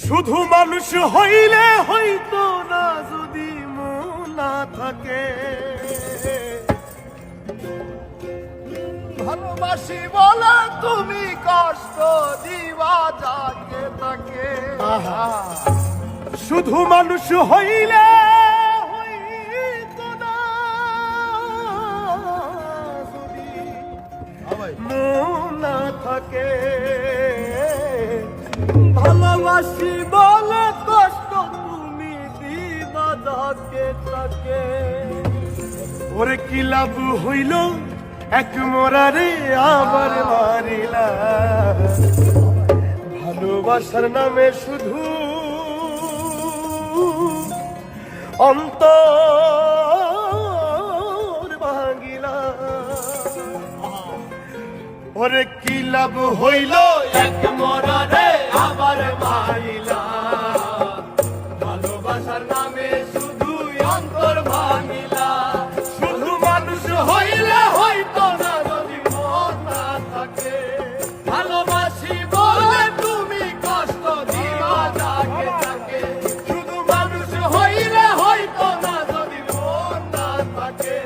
শুধু মানুষ হইলে হইতো না যদি মন না থাকে। ভালোবাসি বলে তুমি কষ্ট দিবা যাকে তাকে। শুধু মানুষ হইলে হইতো না যদি মন না থাকে। ভালোবাসি বলে কষ্ট তুমি দিবা যাকে তাকে। ওরে কি লাভ হইল এক মরারে আবার মারিলা। ভালোবাসার নামে শুধু অন্তর ভাঙিলা। ওরে কি লাভ হইল এক মরারে আবার মারিলা। ভালোবাসার নামে শুধু অন্তর ভাঙিলা। শুধু মানুষ হইলে হইতো না যদি মন না থাকে। ভালোবাসি বলে তুমি কষ্ট দিবা যাকে তাকে। শুধু মানুষ হইলে হইতো না যদি মন না থাকে।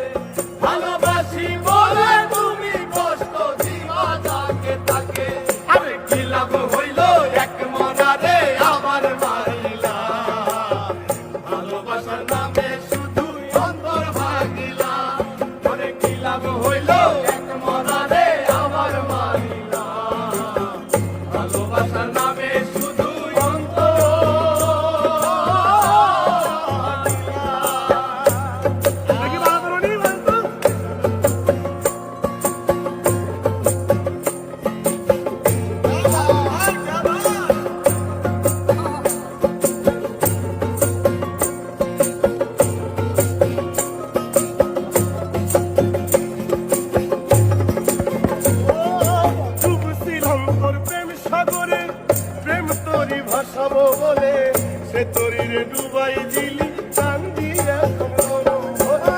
ভালোবাসি বলে তুমি কষ্ট দিবা যাকে তাকে। আরে কি লাভ হইল এক মনারে আবার মারিলা। ভালোবাসার নামে শুধু অন্তর ভাঙিলা। আরে কি লাভ হইল এক মনারে আবার মারিলা। ভালোবাসার নামে শুধু অন্তর ডুবছিলাম তোর প্রেম সাগরে, প্রেম তোরি ভাসাবো বলে সে তোরি রে ডুবাই দিলি কান্দি এখন মরম ভরে।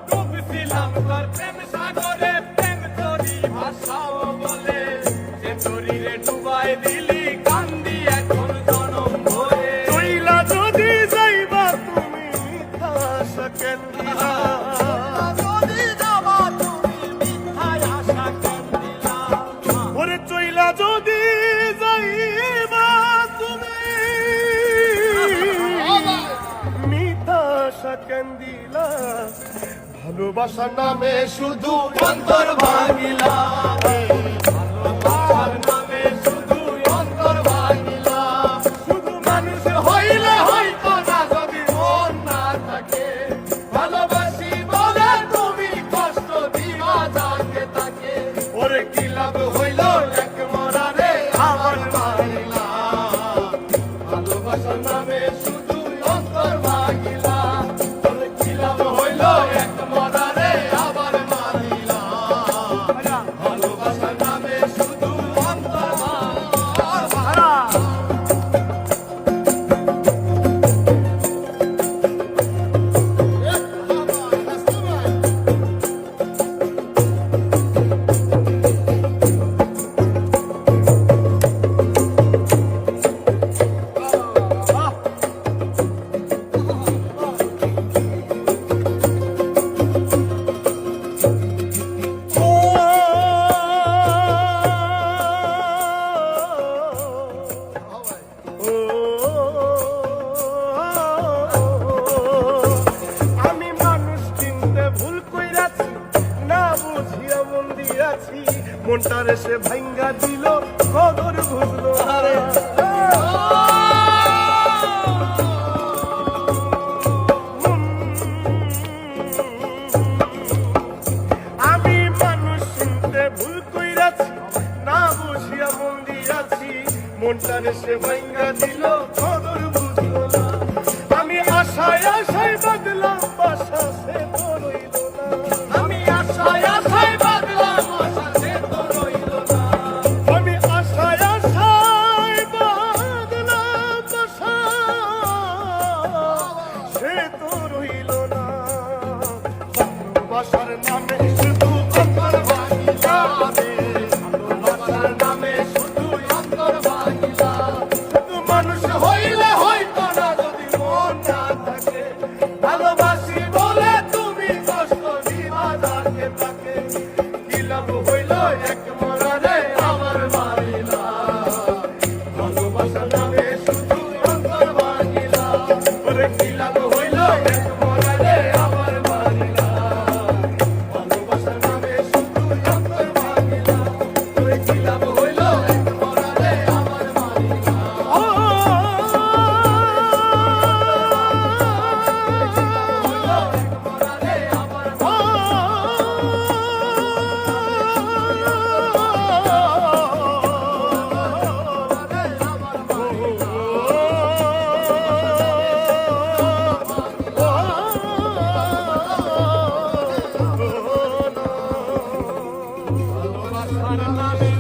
ডুবছিলাম তোর প্রেম সাগরে, প্রেম তোরি ভাসাও বলে সে তোরি রে ডুবাই দিলি কান্দি এখন জনম ভরে। চইলা যদি যাইবা তুমি মিথ্যা আশা কেন দিলা। যদি যাবা তুমি মিথ্যায় আশা কেন দিলা। ওরে চইলা যদি যাইবা তুমি মিথ্যা আশা কেন দিলা। ভালোবাসার নামে শুধু অন্তর ভাঙিলা। ভালোবাসার নামে শুধু অন্তর ভাঙিলা। শুধু মানুষ হইলে হইতো না যদি মন না থাকে। ভালোবাসি বলে তুমি কষ্ট দিবা যাকে তাকে। ওরে কি লাভ হইল এক মরারে আবার মারিলা। ভালোবাসার নামে শুধু অন্তর ভাঙিলা। ওরে কি লাভ হইল এক মরারে আবার মারিলা। ভালোবাসার নামে শুধু অন্তর ভাঙিলা। আমি মানুষ চিনতে ভুল কইরাছি, না বুঝিয়া মন দিয়াছি। মনটারে সে ভাঙ্গা দিল, কদর বুঝলো না। আমি মানুষ চিনতে ভুল কইরাছি, না বুঝিয়া মন দিয়াছি। মনটারে সে ভাঙ্গা দিল, কদর বুঝলো না। আমি আশায় আশায় বাদলাম বাসা, সে তো রইল না। আমি আশায় আশায় বাদলাম আশা, সে তো রইল না। আমি আশায় আশায় বাদলাম বাসা, সে তো রইল না। ভালোবাসার নামে শুধু অন্তর ভাঙিলা। হইল এক মরারে আমার মারিলা ভালোবাসা নামে শুধু অন্তর ভাঙিলা ওরে কি লাভ হইল এক মরারে আমার মারিলা ভালোবাসা নামে শুধু অন্তর ভাঙিলা ওরে কি লাভ হইল এক মরারে আমার মারিলা ভালোবাসার নামে